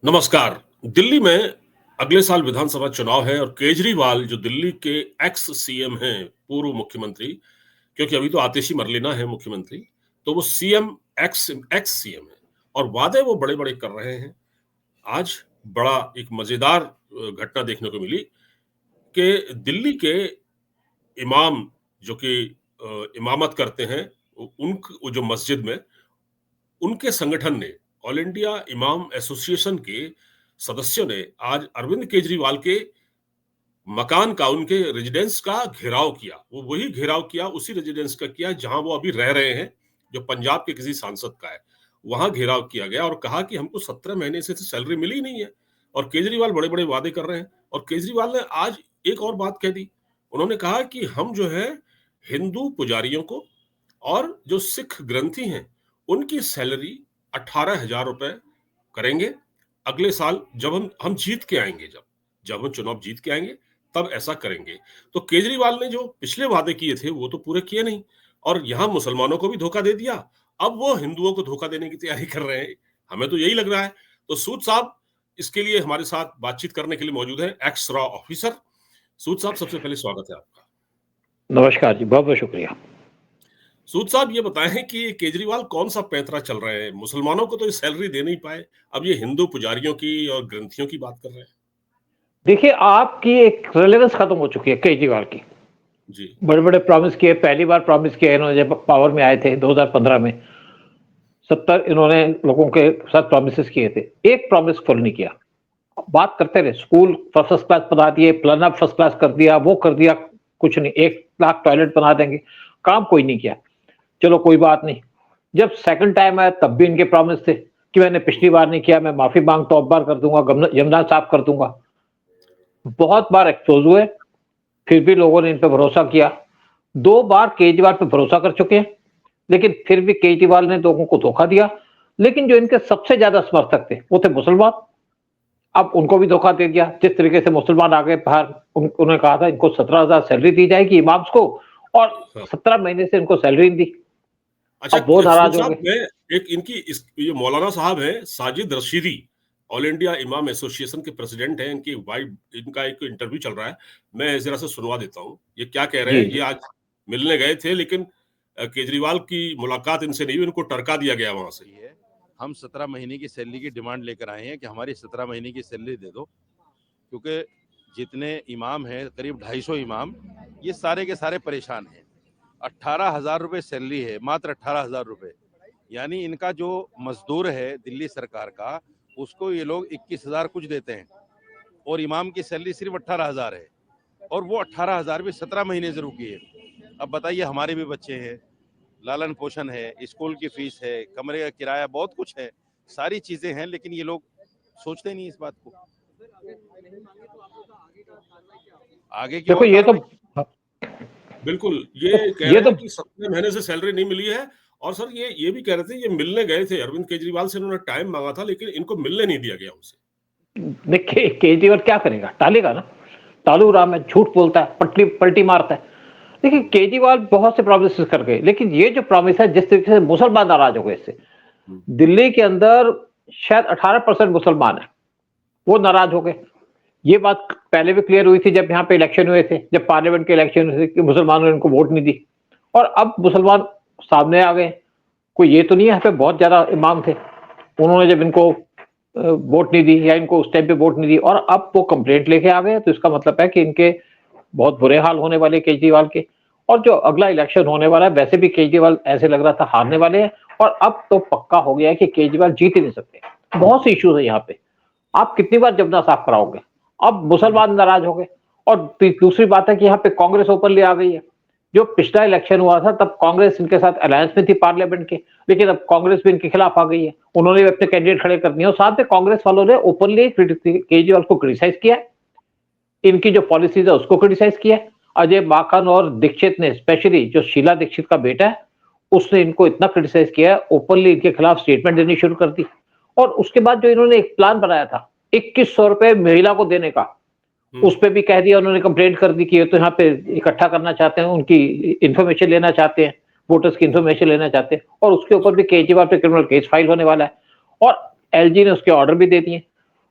नमस्कार। दिल्ली में अगले साल विधानसभा चुनाव है और केजरीवाल जो दिल्ली के एक्स सीएम हैं, पूर्व मुख्यमंत्री, क्योंकि अभी तो आतिशी मरलेना है मुख्यमंत्री, तो वो सीएम एक्स एक्स सीएम है और वादे वो बड़े-बड़े कर रहे हैं। आज बड़ा एक मजेदार घटना देखने को मिली कि दिल्ली के इमाम जो कि इमामत करते हैं, वो जो मस्जिद में, उनके संगठन ने ऑल इंडिया इमाम एसोसिएशन के सदस्यों ने आज अरविंद केजरीवाल के मकान का, उनके रेजिडेंस का घेराव किया। वो वही घेराव किया, उसी रेजिडेंस का किया जहां वो अभी रह रहे हैं, जो पंजाब के किसी सांसद का है। वहां घेराव किया गया और कहा कि हमको 17 महीने से सैलरी मिली ही नहीं है और केजरीवाल बड़े-बड़े वादे कर रहे हैं। और केजरीवाल ने आज एक और बात कह दी। उन्होंने कहा कि हम जो है हिंदू पुजारियों को और जो सिख ग्रंथी हैं, उनकी सैलरी 18,000 रुपए करेंगे अगले साल, जब हम जीत के आएंगे, जब हम चुनाव जीत के आएंगे तब ऐसा करेंगे। तो केजरीवाल ने जो पिछले वादे किए थे वो तो पूरे किए नहीं और यहाँ मुसलमानों को भी धोखा दे दिया। अब वो हिंदुओं को धोखा देने की तैयारी कर रहे हैं। हमें तो यही लग रहा है। तो सूद साहब इसके लिए हमारे साथ बातचीत करने के लिए मौजूद है, एक्स रॉ ऑफिसर। सूद साहब, सबसे पहले स्वागत है आपका। नमस्कार जी, बहुत बहुत शुक्रिया। सूद साहब, ये बताएं कि केजरीवाल कौन सा पैंतरा चल रहे हैं? मुसलमानों को तो ये सैलरी दे नहीं पाए, अब ये हिंदू पुजारियों की और ग्रंथियों की बात कर रहे हैं। देखिए, आपकी एक रेलेवेंस खत्म हो चुकी है केजरीवाल की। जी। बड़े-बड़े प्रॉमिस किए, पहली बार प्रॉमिस किया इन्होंने जब पावर में आए थे 2015 में। 70 इन्होंने लोगों के साथ प्रॉमिसेस किए थे। एक प्रॉमिस फुल नहीं किया। बात करते रहे, स्कूल फर्स्ट क्लास बना दिए, प्लान फर्स्ट क्लास कर दिया, वो कर दिया, कुछ नहीं। 1 लाख टॉयलेट बना देंगे, काम कोई नहीं किया। चलो कोई बात नहीं। जब सेकंड टाइम आया तब भी इनके प्रॉमिस थे कि मैंने पिछली बार नहीं किया, मैं माफी मांगता हूं, अब बार कर दूंगा, यमुना साफ कर दूंगा। बहुत बार एक्सपोज हुए, फिर भी लोगों ने इन पे भरोसा किया। 2 बार केजरीवाल पे भरोसा कर चुके हैं, लेकिन फिर भी केजरीवाल ने लोगों को धोखा दिया। लेकिन जो इनके सबसे ज्यादा समर्थक थे वो थे मुसलमान। अब उनको भी धोखा दे दिया। जिस तरीके से मुसलमान आ गए बाहर, उन्होंने कहा था इनको 17,000 सैलरी दी जाएगी इमाम्स को, और 17 महीने से इनको सैलरी नहीं दी। अच्छा, अब वो नाराज हो साहब, गए। मैं एक इनकी ये मौलाना साहब हैं साजिद रशीदी, ऑल इंडिया इमाम एसोसिएशन के प्रेसिडेंट हैं। इनकी वाइफ, इनका एक इंटरव्यू चल रहा है, मैं जरा से सुनवा देता हूँ। ये क्या कह रहे जी हैं। जी। ये आज मिलने गए थे, लेकिन केजरीवाल की मुलाकात इनसे नहीं हुई, इनको टरका दिया गया वहां से। हम 17 महीने की सैलरी की डिमांड लेकर आए हैं कि हमारी 17 महीने की सैलरी दे दो, क्योंकि जितने इमाम हैं, करीब 250 इमाम, ये सारे के सारे परेशान हैं। 18,000 रुपये सैलरी है, मात्र 18,000 रुपये। यानी इनका जो मजदूर है दिल्ली सरकार का, उसको ये लोग 21,000 कुछ देते हैं और इमाम की सैलरी सिर्फ 18,000 है, और वो 18,000 भी 17 महीने से रुकी है। अब बताइए, हमारे भी बच्चे हैं, लालन पोषण है, स्कूल की फीस है, कमरे का किराया, बहुत कुछ है, सारी चीजें हैं, लेकिन ये लोग सोचते नहीं इस बात को। आगे की देखो, और ये तो बिल्कुल, ये कह ये रहे तो हैं कि 17 महीने से सैलरी नहीं मिली है। और सर, ये भी कह रहे थे, ये मिलने गए थे अरविंद केजरीवाल से, उन्होंने टाइम मांगा था, लेकिन इनको मिलने नहीं दिया गया उनसे। देखिए, केजरीवाल क्या करेगा? टालेगा ना। तालू राम है, झूठ बोलता है, पलटी मारता है। देखिए, केजरीवाल बहुत से प्रॉमिस कर गए, लेकिन ये जो प्रॉमिस है, जिस तरीके से मुसलमान नाराज हो गए इससे, दिल्ली के अंदर शायद 18% मुसलमान है, वो नाराज हो गए। ये बात पहले भी क्लियर हुई थी जब यहाँ पे इलेक्शन हुए थे, जब पार्लियामेंट के इलेक्शन हुए थे, कि मुसलमानों ने इनको वोट नहीं दी। और अब मुसलमान सामने आ गए। कोई ये तो नहीं है यहाँ पे बहुत ज्यादा इमाम थे, उन्होंने जब इनको वोट नहीं दी या इनको उस टाइम पे वोट नहीं दी, और अब वो कंप्लेंट लेके आ गए, तो इसका मतलब है कि इनके बहुत बुरे हाल होने वाले केजरीवाल के। और जो अगला इलेक्शन होने वाला है, वैसे भी केजरीवाल ऐसे लग रहा था हारने वाले हैं, और अब तो पक्का हो गया है कि केजरीवाल जीत ही नहीं सकते। बहुत से इश्यूज है यहाँ पे, आप कितनी बार जबना साफ कराओगे? अब मुसलमान नाराज हो गए। और दूसरी बात है कि यहाँ पे कांग्रेस ओपनली आ गई है। जो पिछला इलेक्शन हुआ था तब कांग्रेस इनके साथ अलायंस में थी पार्लियामेंट के, लेकिन अब कांग्रेस भी इनके खिलाफ आ गई है। उन्होंने भी अपने कैंडिडेट खड़े कर दिए, और साथ में कांग्रेस वालों ने ओपनली केजरीवाल को क्रिटिसाइज किया, इनकी जो पॉलिसीज है उसको क्रिटिसाइज किया। अजय माकन और दीक्षित ने, स्पेशली जो शीला दीक्षित का बेटा है, उसने इनको इतना क्रिटिसाइज किया, ओपनली इनके खिलाफ स्टेटमेंट देनी शुरू कर दी। और उसके बाद जो इन्होंने एक प्लान बनाया था 2100 रुपए महिला को देने का, उस पर भी कह दिया, उन्होंने कंप्लेंट कर दी कि ये तो यहाँ पे इकट्ठा करना चाहते हैं, उनकी इंफॉर्मेशन लेना चाहते हैं, वोटर्स की इंफॉर्मेशन लेना चाहते हैं, और उसके ऊपर भी केजरीवाल पे क्रिमिनल केस फाइल होने वाला है। और एलजी ने उसके ऑर्डर भी दे दिए।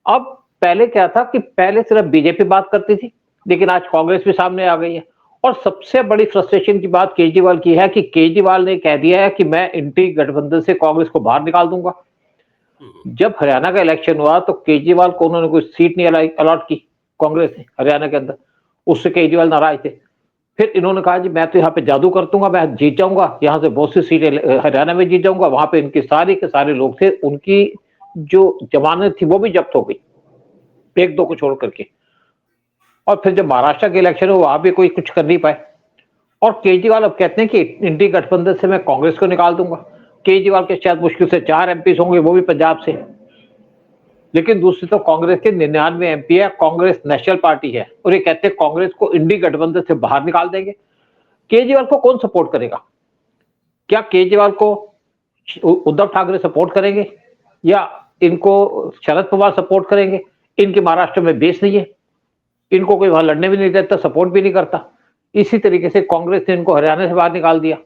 अब पहले क्या था कि पहले सिर्फ बीजेपी बात करती थी, लेकिन आज कांग्रेस भी सामने आ गई है। और सबसे बड़ी फ्रस्ट्रेशन की बात केजरीवाल की है कि केजरीवाल ने कह दिया है कि मैं इंटी गठबंधन से कांग्रेस को बाहर निकाल दूंगा। जब हरियाणा का इलेक्शन हुआ तो केजरीवाल को उन्होंने कोई सीट नहीं अलॉट की कांग्रेस ने हरियाणा के अंदर, उससे केजरीवाल नाराज थे। फिर इन्होंने कहा जी मैं तो यहाँ पे जादू कर दूंगा, मैं जीत जाऊंगा, यहाँ से बहुत सी सीटें हरियाणा में जीत जाऊंगा। वहां पे इनके सारे के सारे लोग थे, उनकी जो जमानत थी वो भी जब्त हो गई, एक दो को छोड़ करके। और फिर जब महाराष्ट्र के इलेक्शन हुआ वहां भी कोई कुछ कर नहीं पाए। और केजरीवाल अब कहते हैं कि इंडी गठबंधन से मैं कांग्रेस को निकाल दूंगा। केजरीवाल के शायद मुश्किल से 4 एमपी होंगे, वो भी पंजाब से। लेकिन दूसरी तो कांग्रेस के 99 एमपी है, कांग्रेस नेशनल पार्टी है, और ये कहते हैं कांग्रेस को इंडी गठबंधन से बाहर निकाल देंगे। केजरीवाल को कौन सपोर्ट करेगा? क्या केजरीवाल को उद्धव ठाकरे सपोर्ट करेंगे या इनको शरद पवार सपोर्ट करेंगे? इनके महाराष्ट्र में बेस नहीं है, इनको कोई वहां लड़ने भी नहीं देता, सपोर्ट भी नहीं करता। इसी तरीके से कांग्रेस ने इनको हरियाणा से बाहर निकाल दिया।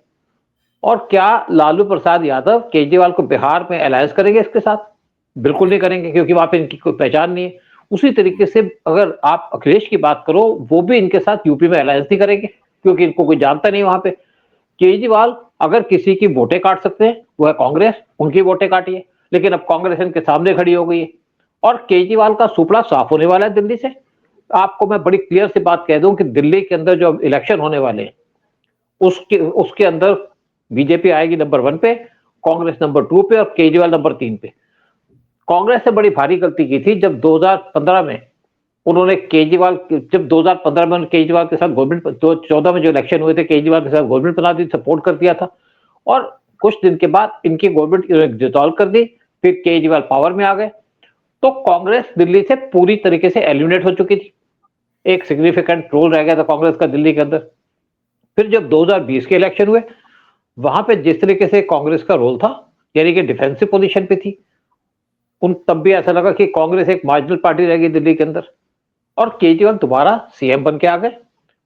और क्या लालू प्रसाद यादव केजरीवाल को बिहार में अलायंस करेंगे इसके साथ? बिल्कुल नहीं करेंगे, क्योंकि वहां पे इनकी कोई पहचान नहीं है। उसी तरीके से अगर आप अखिलेश की बात करो, वो भी इनके साथ यूपी में अलायंस नहीं करेंगे, क्योंकि इनको कोई जानता नहीं वहां पे। केजरीवाल अगर किसी की वोटें काट सकते हैं वो है कांग्रेस, उनकी वोटें काटिए। लेकिन अब कांग्रेस इनके सामने खड़ी हो गई है और केजरीवाल का सुपड़ा साफ होने वाला है दिल्ली से। आपको मैं बड़ी क्लियर सी बात कह दूं कि दिल्ली के अंदर जो इलेक्शन होने वाले हैं उसके उसके अंदर बीजेपी आएगी नंबर 1 पे, कांग्रेस नंबर 2 पे और केजरीवाल नंबर 3 पे। कांग्रेस ने बड़ी भारी गलती की थी जब 2015 में उन्होंने जब 2015 में केजरीवाल के साथ गवर्नमेंट, 2014 में जो इलेक्शन हुए थे केजरीवाल के साथ गवर्नमेंट बना दी, सपोर्ट कर दिया था। और कुछ दिन के बाद इनकी गवर्नमेंट डिसॉल्व कर दी, फिर केजरीवाल पावर में आ गए। तो कांग्रेस दिल्ली से पूरी तरीके से एलिमिनेट हो चुकी थी। एक सिग्निफिकेंट रोल रह गया था कांग्रेस का दिल्ली के अंदर। फिर जब 2020 के इलेक्शन हुए, वहां पे जिस तरीके से कांग्रेस का रोल था, यानी कि डिफेंसिव पोजीशन पे थी, तब भी ऐसा लगा कि कांग्रेस एक मार्जिनल पार्टी रहेगी दिल्ली के अंदर। और केजरीवाल दोबारा सीएम बन के आ गए।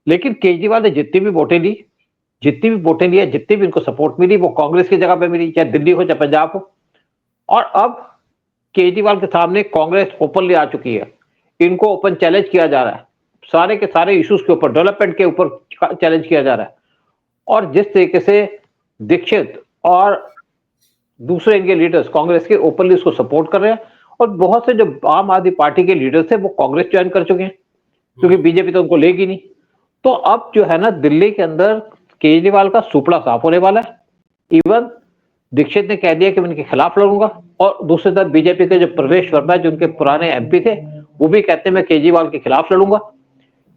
लेकिन केजरीवाल ने जितनी भी वोटें ली है, जितनी भी इनको सपोर्ट मिली, वो कांग्रेस की जगह पे मिली, चाहे दिल्ली हो चाहे पंजाब हो। और अब केजरीवाल के सामने कांग्रेस ओपनली आ चुकी है, इनको ओपन चैलेंज किया जा रहा है, सारे के सारे इश्यूज के ऊपर, डेवलपमेंट के ऊपर चैलेंज किया जा रहा है। और जिस तरीके से दीक्षित और दूसरे इनके लीडर्स कांग्रेस के ओपनली उसको सपोर्ट कर रहे हैं, और बहुत से जो आम आदमी पार्टी के लीडर्स थे वो कांग्रेस ज्वाइन कर चुके हैं, क्योंकि बीजेपी तो उनको लेगी नहीं। तो अब जो है ना, दिल्ली के अंदर केजरीवाल का सुपड़ा साफ होने वाला है। इवन दीक्षित ने कह दिया कि मैं इनके खिलाफ लड़ूंगा, और दूसरी तरफ बीजेपी के जो प्रवेश वर्मा जो उनके पुराने एमपी थे, वो भी कहते हैं मैं केजरीवाल के खिलाफ लड़ूंगा।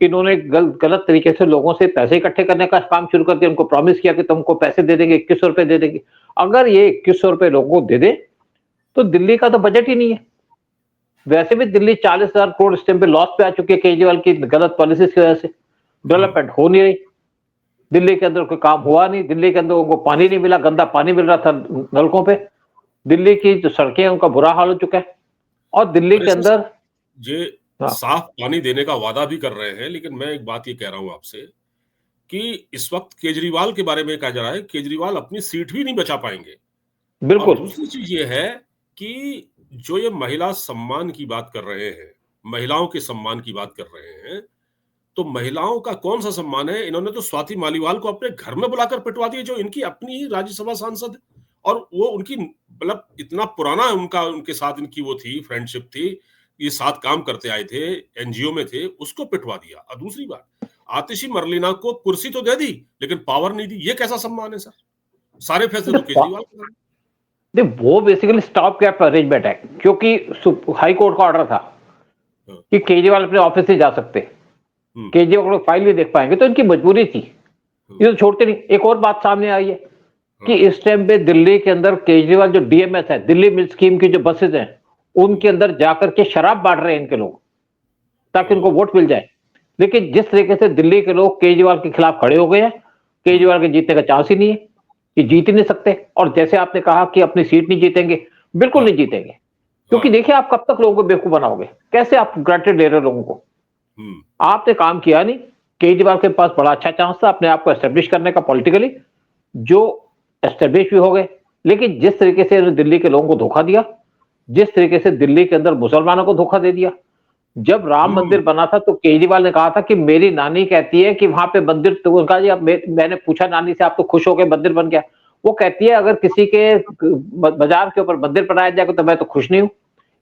इन्होंने गलत तरीके से लोगों से पैसे इकट्ठे करने का काम शुरू कर दिया, उनको प्रॉमिस किया कि तुमको पैसे दे देंगे, 2100 रुपए दे देंगे। अगर ये 2100 रुपए लोगों को दे दे तो दिल्ली का तो बजट ही नहीं है। वैसे भी दिल्ली 40,000 करोड़ इस टाइम पे लॉस पे आ चुकी है केजरीवाल की गलत पॉलिसीज की वजह से। डेवलपमेंट हो नहीं रही, दिल्ली के अंदर कोई काम हुआ नहीं, दिल्ली के अंदर उनको पानी नहीं मिला, गंदा पानी मिल रहा था नलकों पे। दिल्ली की जो सड़कें हैं उनका बुरा हाल हो चुका है। और दिल्ली के अंदर साफ पानी देने का वादा भी कर रहे हैं, लेकिन मैं एक बात ये कह रहा हूं आपसे कि इस वक्त केजरीवाल के बारे में कहा जा रहा है केजरीवाल अपनी सीट भी नहीं बचा पाएंगे। बिल्कुल। दूसरी चीज ये है कि जो ये महिला सम्मान की बात कर रहे हैं, महिलाओं के सम्मान की बात कर रहे हैं, तो महिलाओं का कौन सा सम्मान है? इन्होंने तो स्वाति मालीवाल को अपने घर में बुलाकर पिटवा दिया, जो इनकी अपनी ही राज्यसभा सांसद है, और वो उनकी मतलब इतना पुराना उनका उनके साथ इनकी वो थी, फ्रेंडशिप थी, ये साथ काम करते आए थे, एनजीओ में थे, उसको पिटवा दिया। और दूसरी बात, आतिशी मरलीना को कुर्सी तो दे दी लेकिन पावर नहीं दी। ये कैसा सम्मान है सर? सारे फैसले तो केजरीवाल के हैं। वो बेसिकली स्टॉप गैप अरेंजमेंट है, क्योंकि हाई कोर्ट का ऑर्डर था कि केजरीवाल अपने ऑफिस से जा सकते, केजरीवाल को फाइल भी देख पाएंगे, तो इनकी मजबूरी थी, ये तो छोड़ते नहीं। एक और बात सामने आई है कि इस टाइम पे दिल्ली के अंदर केजरीवाल जो डीएमएस है, दिल्ली मिल स्कीम की जो बसेज हैं, उनके अंदर जाकर के शराब बांट रहे हैं इनके लोग, ताकि उनको वोट मिल जाए। लेकिन जिस तरीके से दिल्ली के लोग केजरीवाल के खिलाफ खड़े हो गए हैं, केजरीवाल के जीतने का चांस ही नहीं है, ये जीत ही नहीं सकते। और जैसे आपने कहा कि अपनी सीट नहीं जीतेंगे, बिल्कुल नहीं जीतेंगे, क्योंकि देखिए आप कब तक लोगों को बेवकूफ बनाओगे, कैसे आप ग्रांटेड ले रहे हो लोगों को? आपने काम किया नहीं। केजरीवाल के पास बड़ा अच्छा चांस था अपने आप को एस्टेब्लिश करने का पॉलिटिकली, जो एस्टेब्लिश भी हो गए, लेकिन जिस तरीके से दिल्ली के लोगों को धोखा दिया, जिस तरीके से दिल्ली के अंदर मुसलमानों को धोखा दे दिया। जब राम मंदिर बना था तो केजरीवाल ने कहा था कि मेरी नानी कहती है कि वहां पे मंदिर, तो उनका जी, अब मैंने पूछा नानी से, आप तो खुश हो गए मंदिर बन गया। वो कहती है अगर किसी के बाजार के ऊपर मंदिर बनाया जाएगा तो मैं तो खुश नहीं हूं।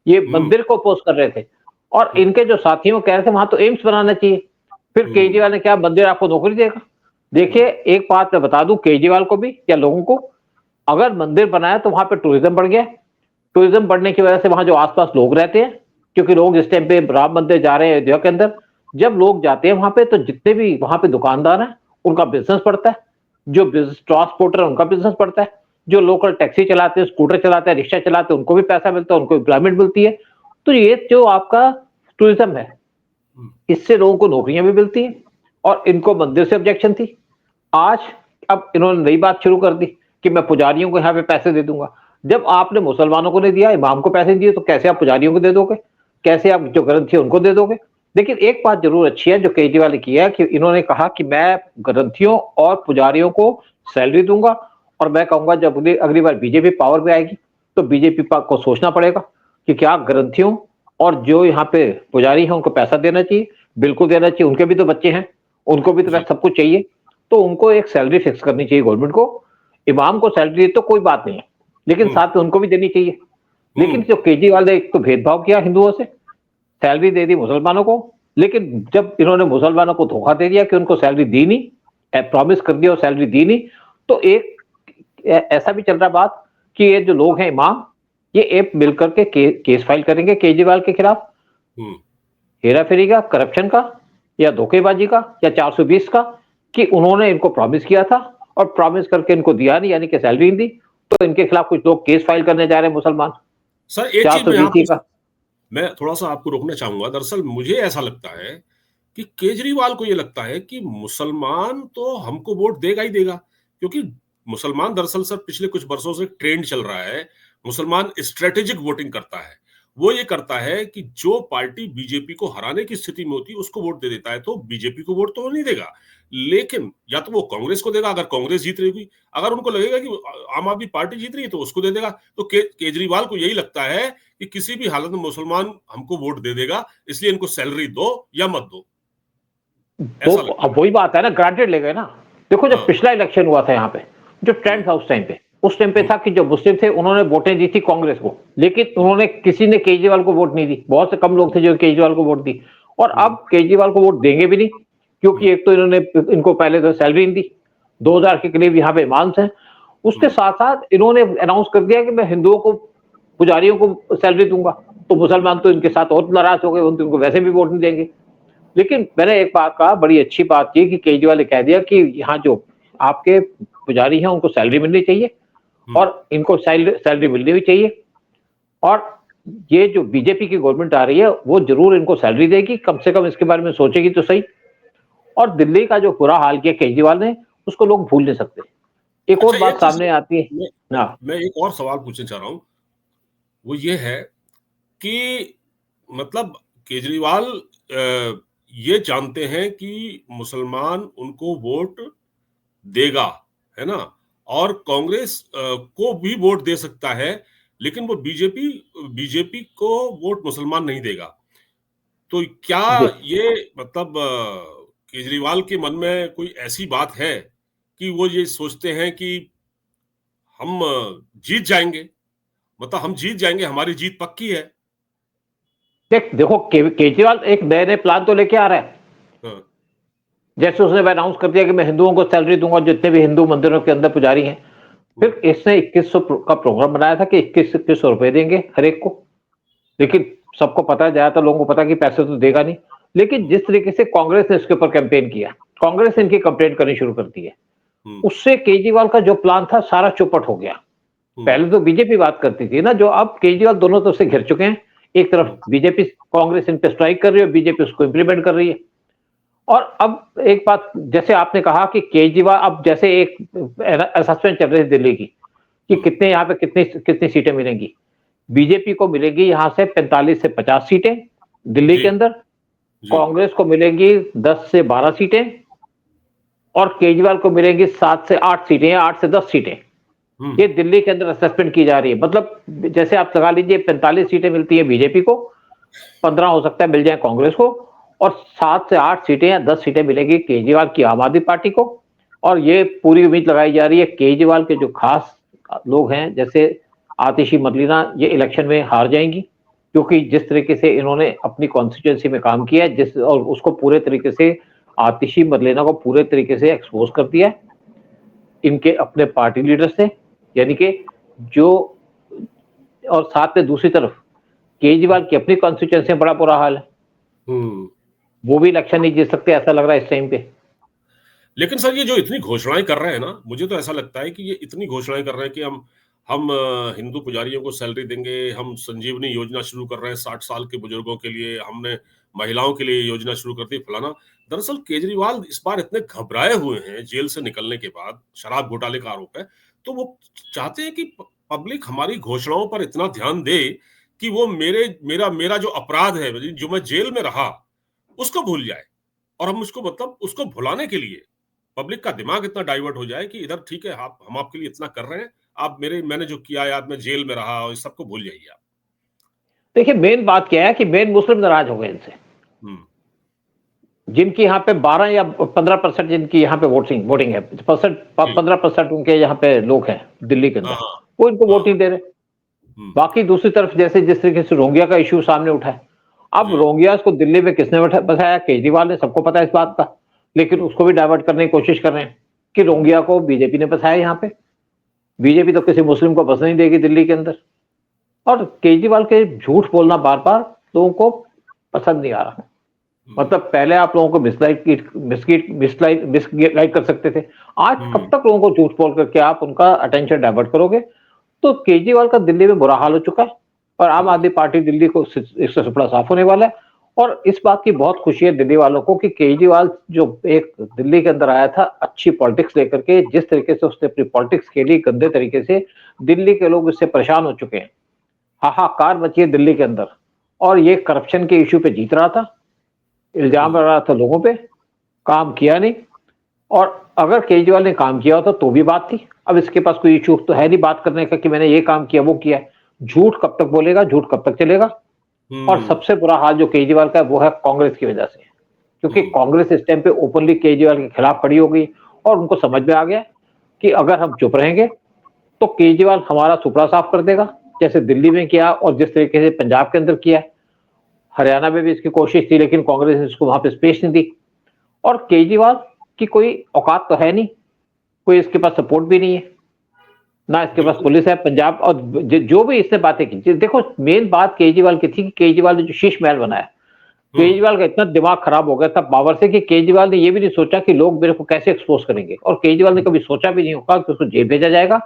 ये मंदिर को अपोज कर रहे थे और इनके जो साथी वो कह रहे थे वहां तो एम्स बनाना चाहिए। फिर केजरीवाल ने क्या, मंदिर आपको नौकरी देगा? देखिए एक बात मैं बता दूं केजरीवाल को भी या लोगों को, अगर मंदिर बनाया तो वहां पे टूरिज्म बढ़ गया। टूरिज्म बढ़ने की वजह से वहां जो आसपास लोग रहते हैं, क्योंकि लोग इस टाइम पे राम मंदिर जा रहे हैं अयोध्या के अंदर, जब लोग जाते हैं वहां पे तो जितने भी वहां पे दुकानदार हैं उनका बिजनेस बढ़ता है, जो ट्रांसपोर्टर है उनका बिजनेस बढ़ता है, जो लोकल टैक्सी चलाते हैं, स्कूटर चलाते हैं, रिक्शा चलाते हैं, उनको भी पैसा मिलता है, उनको एम्प्लॉयमेंट मिलती है। तो ये जो आपका टूरिज्म है, इससे लोगों को नौकरियां भी मिलती हैं और इनको मंदिर से ऑब्जेक्शन थी। आज अब इन्होंने नई बात शुरू कर दी कि मैं पुजारियों को यहाँ पे पैसे दे दूंगा। जब आपने मुसलमानों को नहीं दिया, इमाम को पैसे दिए, तो कैसे आप पुजारियों को दे दोगे? कैसे आप जो ग्रंथी उनको दे दोगे? लेकिन एक बात जरूर अच्छी है जो केजरीवाल ने किया है कि इन्होंने कहा कि मैं ग्रंथियों और पुजारियों को सैलरी दूंगा और मैं कहूंगा जब अगली बार बीजेपी पावर में आएगी तो बीजेपी को सोचना पड़ेगा कि क्या ग्रंथियों और जो यहाँ पे पुजारी हैं उनको पैसा देना चाहिए। बिल्कुल देना चाहिए, उनके भी तो बच्चे हैं, उनको भी तो सब कुछ चाहिए, तो उनको एक सैलरी फिक्स करनी चाहिए गवर्नमेंट को। इमाम को सैलरी तो कोई बात नहीं है, लेकिन साथ में उनको भी देनी चाहिए। लेकिन जो केजरीवाल ने एक तो भेदभाव किया हिंदुओं से, सैलरी दे दी मुसलमानों को, लेकिन जब इन्होंने मुसलमानों को धोखा दे दिया कि उनको सैलरी दी नहीं, प्रॉमिस कर दिया और सैलरी दी नहीं, तो एक ऐसा भी चल रहा बात कि ये जो लोग हैं इमाम, ये एक मिलकर के केस फाइल करेंगे केजरीवाल के खिलाफ, हेरा फेरी का, करप्शन का या धोखेबाजी का या 420 का, कि उन्होंने इनको प्रॉमिस किया था और प्रॉमिस करके इनको दिया नहीं, यानी कि सैलरी नहीं दी, तो इनके खिलाफ कुछ लोग केस फाइल करने जा रहे हैं मुसलमान। सर एक चीज मैं थोड़ा सा आपको रोकना चाहूंगा। दरअसल मुझे ऐसा लगता है कि केजरीवाल को ये लगता है कि मुसलमान तो हमको वोट देगा ही देगा, क्योंकि मुसलमान दरअसल सर पिछले कुछ वर्षों से ट्रेंड चल रहा है, मुसलमान स्ट्रेटेजिक वोटिंग करता है। वो ये करता है कि जो पार्टी बीजेपी को हराने की स्थिति में होती है उसको वोट दे देता है, तो बीजेपी को वोट तो वो नहीं देगा, लेकिन या तो वो कांग्रेस को देगा अगर कांग्रेस जीत रही, अगर उनको लगेगा कि आम आदमी पार्टी जीत रही है तो उसको दे देगा। तो केजरीवाल को यही लगता है कि किसी भी हालत में मुसलमान हमको वोट दे देगा, इसलिए इनको सैलरी दो या मत दो। अब वही बात है ना, ग्रांटेड ले गए ना। देखो जब पिछला इलेक्शन हुआ था यहाँ पे, जो ट्रेंड था उस टाइम पे था कि जो मुस्लिम थे उन्होंने वोटें दी थी कांग्रेस को, लेकिन उन्होंने किसी ने केजरीवाल को वोट नहीं दी, बहुत से कम लोग थे जो केजरीवाल को वोट दी। और अब केजरीवाल को वोट देंगे भी नहीं, क्योंकि एक तो इन्होंने इनको पहले तो सैलरी नहीं दी, 2000 के करीब यहाँ पे इमाम्स हैं, उसके साथ साथ इन्होंने अनाउंस कर दिया कि मैं हिंदुओं को, पुजारियों को सैलरी दूंगा, तो मुसलमान तो इनके साथ और नाराज हो गए, उनको वैसे भी वोट नहीं देंगे। लेकिन मैंने एक बात कहा, बड़ी अच्छी बात की कि केजरीवाल ने कह दिया कि यहाँ जो आपके पुजारी हैं उनको सैलरी मिलनी चाहिए और इनको सैलरी मिलनी भी चाहिए, और ये जो बीजेपी की गवर्नमेंट आ रही है वो जरूर इनको सैलरी देगी, कम से कम इसके बारे में सोचेगी तो सही। और दिल्ली का जो बुरा हाल किया केजरीवाल ने, उसको लोग भूल नहीं सकते। एक और बात सामने आती है, मैं एक और सवाल पूछना चाह रहा हूं, वो ये है कि मतलब केजरीवाल ये जानते हैं कि मुसलमान उनको वोट देगा, है ना, और कांग्रेस को भी वोट दे सकता है, लेकिन वो बीजेपी को वोट मुसलमान नहीं देगा। तो क्या ये मतलब केजरीवाल के मन में कोई ऐसी बात है कि वो ये सोचते हैं कि हम जीत जाएंगे, मतलब हम जीत जाएंगे, हमारी जीत पक्की है? देखो केजरीवाल एक नए नए प्लान तो लेके आ रहा है। जैसे उसने अनाउंस कर दिया कि मैं हिंदुओं को सैलरी दूंगा, जितने भी हिंदू मंदिरों के अंदर पुजारी हैं। फिर इसने 2100 का प्रोग्राम बनाया था कि 2100 रुपए देंगे हर एक को, लेकिन सबको पता है, ज्यादातर लोगों को पता कि पैसे तो देगा नहीं। लेकिन जिस तरीके से कांग्रेस ने इसके ऊपर कैंपेन किया, कांग्रेस ने इनकी कंप्लेंट करनी शुरू कर दी है, उससे केजरीवाल का जो प्लान था सारा चौपट हो गया। पहले तो बीजेपी बात करती थी ना, जो अब केजरीवाल दोनों तरफ से घिर चुके हैं। एक तरफ बीजेपी, कांग्रेस इन पे स्ट्राइक कर रही है, बीजेपी उसको इंप्लीमेंट कर रही है। और अब एक बात, जैसे आपने कहा कि केजरीवाल, अब जैसे एक असेसमेंट चल रही है दिल्ली की कि कितने यहाँ पे कितनी सीटें मिलेंगी। बीजेपी को मिलेगी यहाँ से 45 से 50 सीटें दिल्ली के अंदर, कांग्रेस को मिलेंगी 10 से 12 सीटें और केजरीवाल को मिलेंगी 7 से 8 सीटें या 8 से 10 सीटें। ये दिल्ली के अंदर असेसमेंट की जा रही है। मतलब जैसे आप लगा लीजिए 45 सीटें मिलती है बीजेपी को, 15 हो सकता है मिल जाए कांग्रेस को, और 7 से 8 सीटें या 10 सीटें मिलेगी केजरीवाल की आम आदमी पार्टी को। और ये पूरी उम्मीद लगाई जा रही है केजरीवाल के जो खास लोग हैं जैसे आतिशी मरलीना, ये इलेक्शन में हार जाएंगी, क्योंकि जिस तरीके से इन्होंने अपनी कॉन्स्टिट्यूंसी में काम किया है जिस और उसको पूरे तरीके से आतिशी मरलीना को पूरे तरीके से एक्सपोज कर दिया है इनके अपने पार्टी लीडर से, यानी कि जो, और साथ में दूसरी तरफ केजरीवाल की अपनी कॉन्स्टिट्यूंसी में बड़ा बुरा हाल है, वो भी इलेक्शन नहीं जीत सकते ऐसा लग रहा है इस टाइम पे। लेकिन सर ये जो इतनी घोषणाएं कर रहे हैं ना, मुझे तो ऐसा लगता है कि ये इतनी घोषणाएं कर रहे हैं कि हम हिंदू पुजारियों को सैलरी देंगे, हम संजीवनी योजना शुरू कर रहे हैं 60 साल के बुजुर्गों के लिए, हमने महिलाओं के लिए योजना शुरू कर दी फलाना। दरअसल केजरीवाल इस बार इतने घबराए हुए हैं जेल से निकलने के बाद, शराब घोटाले का आरोप है, तो वो चाहते हैं कि पब्लिक हमारी घोषणाओं पर इतना ध्यान दे कि वो मेरा मेरा जो अपराध है, जो मैं जेल में रहा, उसको भूल जाए। और हम उसको मतलब उसको भुलाने के लिए पब्लिक का दिमाग इतना डाइवर्ट हो जाए कि इधर ठीक है, आप हम आपके लिए इतना कर रहे हैं, आप मैंने जो किया याद में जेल में रहा और इस सबको भूल जाइए आप। देखिए मेन बात क्या है कि मेन मुस्लिम नाराज हो गए इनसे, जिनकी यहाँ पे 12 या 15% जिनकी यहाँ पे वोटिंग है, 15% उनके यहाँ पे लोग हैं दिल्ली के अंदर, वो इनको वोट नहीं दे रहे। बाकी दूसरी तरफ जैसे जिस तरीके से रोहिंग्या का इश्यू सामने उठा है, अब रोहिंग्यास को दिल्ली में किसने बसाया? केजरीवाल ने, सबको पता है इस बात का, लेकिन उसको भी डाइवर्ट करने की कोशिश कर रहे हैं कि रोहिंग्या को बीजेपी ने बसाया यहाँ पे। बीजेपी तो किसी मुस्लिम को बसने नहीं देगी दिल्ली के अंदर, और केजरीवाल के झूठ बोलना बार बार लोगों को पसंद नहीं आ रहा। मतलब पहले आप लोगों को मिसगाइड कर सकते थे, आज कब तक लोगों को झूठ बोल करके आप उनका अटेंशन डाइवर्ट करोगे? तो केजरीवाल का दिल्ली में बुरा हाल हो चुका है, और आम आदमी पार्टी दिल्ली को इससे सुपड़ा साफ होने वाला है। और इस बात की बहुत खुशी है दिल्ली वालों को कि केजरीवाल जो एक दिल्ली के अंदर आया था अच्छी पॉलिटिक्स लेकर के, जिस तरीके से उसने अपनी पॉलिटिक्स खेली गंदे तरीके से, दिल्ली के लोग इससे परेशान हो चुके हैं। हाहाकार मची है दिल्ली के अंदर, और ये करप्शन के इश्यू पे जीत रहा था, इल्जाम लगा रहा था लोगों पे, काम किया नहीं। और अगर केजरीवाल ने काम किया होता तो भी बात थी, अब इसके पास कोई इश्यू तो है नहीं बात करने का कि मैंने ये काम किया वो किया। झूठ कब तक बोलेगा, झूठ कब तक चलेगा? और सबसे बुरा हाल जो केजरीवाल का है वो है कांग्रेस की वजह से, क्योंकि कांग्रेस इस टाइम पे ओपनली केजरीवाल के खिलाफ खड़ी हो गई, और उनको समझ में आ गया कि अगर हम चुप रहेंगे तो केजरीवाल हमारा सुपड़ा साफ कर देगा, जैसे दिल्ली में किया और जिस तरीके से पंजाब के अंदर किया। हरियाणा में भी इसकी कोशिश थी, लेकिन कांग्रेस ने इसको वहां पे स्पेस नहीं दी। और केजरीवाल की कोई औकात तो है नहीं, कोई इसके पास सपोर्ट भी नहीं है, ना इसके पास पुलिस है। पंजाब और जो भी इसने बातें की, देखो मेन बात केजरीवाल की थी कि केजरीवाल ने जो शीश महल बनाया, केजरीवाल का इतना दिमाग खराब हो गया था पावर से कि केजरीवाल ने ये भी नहीं सोचा कि लोग मेरे को कैसे एक्सपोज करेंगे, और केजरीवाल ने कभी सोचा भी नहीं होगा कि उसको जेल भेजा जाएगा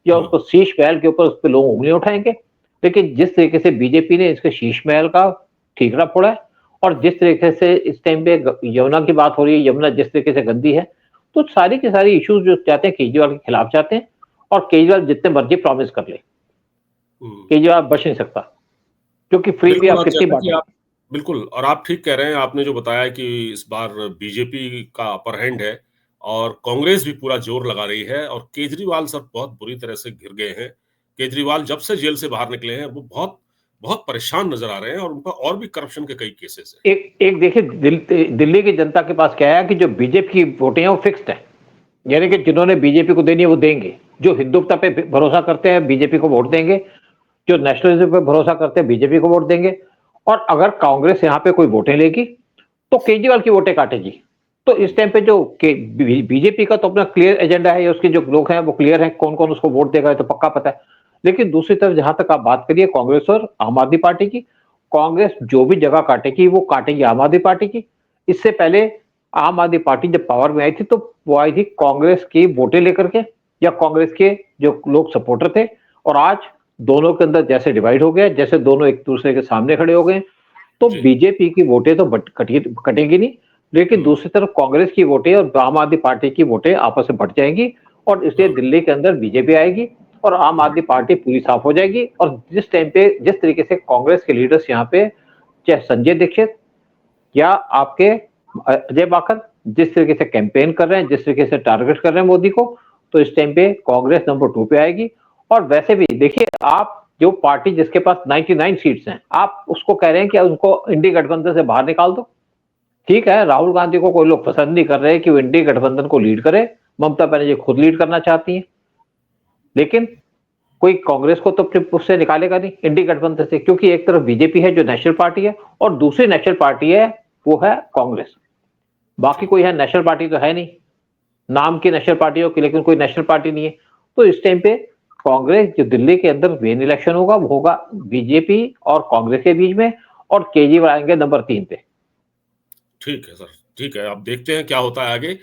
या उसको शीश महल के ऊपर उस पर लोग उंगली उठाएंगे। लेकिन जिस तरीके से बीजेपी ने इसके शीश महल का ठीकरा फोड़ा है, और जिस तरीके से इस टाइम पे यमुना की बात हो रही है, यमुना जिस तरीके से गंदी है, तो सारी की सारी इश्यूज जो चाहते हैं केजरीवाल के खिलाफ चाहते हैं, और केजरीवाल जितने मर्जी प्रॉमिस कर ले, केजरीवाल बच नहीं सकता, क्योंकि फ्री भी आप कितनी बात। बिल्कुल, और आप ठीक कह रहे हैं, आपने जो बताया कि इस बार बीजेपी का अपर हैंड है और कांग्रेस भी पूरा जोर लगा रही है, और केजरीवाल सर बहुत बुरी तरह से घिर गए हैं। केजरीवाल जब से जेल से बाहर निकले हैं वो बहुत बहुत परेशान नजर आ रहे हैं, और उनका और भी करप्शन के कई केसेस हैं। एक देखिए दिल्ली की जनता के पास क्या है कि जो बीजेपी की वोटें हैं वो फिक्स्ड है, यानी कि जिन्होंने बीजेपी को देनी है वो देंगे, जो हिंदुत्व पे भरोसा करते हैं बीजेपी को वोट देंगे, जो नेशनलिज्म पे भरोसा करते हैं बीजेपी को वोट देंगे। और अगर कांग्रेस यहाँ पे कोई वोटें लेगी तो केजरीवाल की वोटें काटेगी। तो इस टाइम पे जो बीजेपी का तो अपना क्लियर एजेंडा है, उसके जो लोग हैं वो क्लियर है कौन कौन उसको वोट देगा, तो पक्का पता है। लेकिन दूसरी तरफ जहां तक आप बात करिए कांग्रेस और आम आदमी पार्टी की, कांग्रेस जो भी जगह काटेगी वो काटेगी आम आदमी पार्टी की। इससे पहले आम आदमी पार्टी जब पावर में आई थी तो वो आई थी कांग्रेस की वोटें लेकर के, या कांग्रेस के जो लोग सपोर्टर थे, और आज दोनों के अंदर जैसे डिवाइड हो गया, जैसे दोनों एक दूसरे के सामने खड़े हो गए, तो बीजेपी की वोटें तो कटेंगी नहीं, लेकिन दूसरी तरफ कांग्रेस की वोटें और आम आदमी पार्टी की वोटें आपस में बढ़ जाएंगी, और इसलिए दिल्ली के अंदर बीजेपी आएगी और आम आदमी पार्टी पूरी साफ हो जाएगी। और जिस टाइम पे जिस तरीके से कांग्रेस के लीडर्स यहाँ पे, चाहे संजय दीक्षित या आपके अजय माकन, जिस तरीके से कैंपेन कर रहे हैं, जिस तरीके से टारगेट कर रहे हैं मोदी को, तो इस टाइम पे कांग्रेस नंबर 2 पे आएगी। और वैसे भी देखिए, आप जो पार्टी जिसके पास 99 सीट्स हैं, आप उसको कह रहे हैं कि उनको इंडी गठबंधन से बाहर निकाल दो। ठीक है, राहुल गांधी को कोई लोग पसंद नहीं कर रहे कि वो इंडी गठबंधन को लीड करे, ममता बनर्जी खुद लीड करना चाहती हैं, लेकिन कोई कांग्रेस को तो फिर उससे निकालेगा नहीं इंडी गठबंधन से, क्योंकि एक तरफ बीजेपी है जो नेशनल पार्टी है और दूसरी नेशनल पार्टी है वो है कांग्रेस। बाकी कोई है नेशनल पार्टी तो है नहीं, नाम की नेशनल पार्टी हो लेकिन कोई नेशनल पार्टी नहीं है। तो इस टाइम पे कांग्रेस जो दिल्ली के अंदर मेन इलेक्शन होगा वो होगा बीजेपी और कांग्रेस के बीच में, और केजरीवाल आएंगे नंबर 3 पे। ठीक है सर, ठीक है, अब देखते हैं क्या होता है आगे।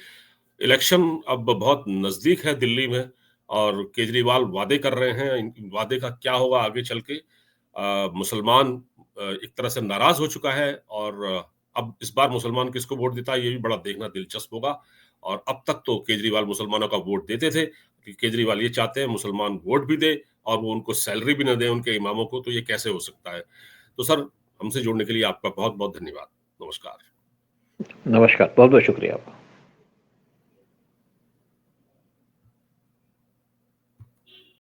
इलेक्शन अब बहुत नजदीक है दिल्ली में, और केजरीवाल वादे कर रहे हैं, इन वादे का क्या होगा आगे चल के। मुसलमान एक तरह से नाराज हो चुका है, और अब इस बार मुसलमान किसको वोट देता है ये भी बड़ा देखना दिलचस्प होगा। और अब तक तो केजरीवाल मुसलमानों का वोट देते थे, कि केजरीवाल ये चाहते हैं मुसलमान वोट भी दे और वो उनको सैलरी भी न दे उनके इमामों को, तो ये कैसे हो सकता है। तो सर, हमसे जुड़ने के लिए आपका बहुत बहुत धन्यवाद। नमस्कार। नमस्कार, बहुत बहुत शुक्रिया आपका।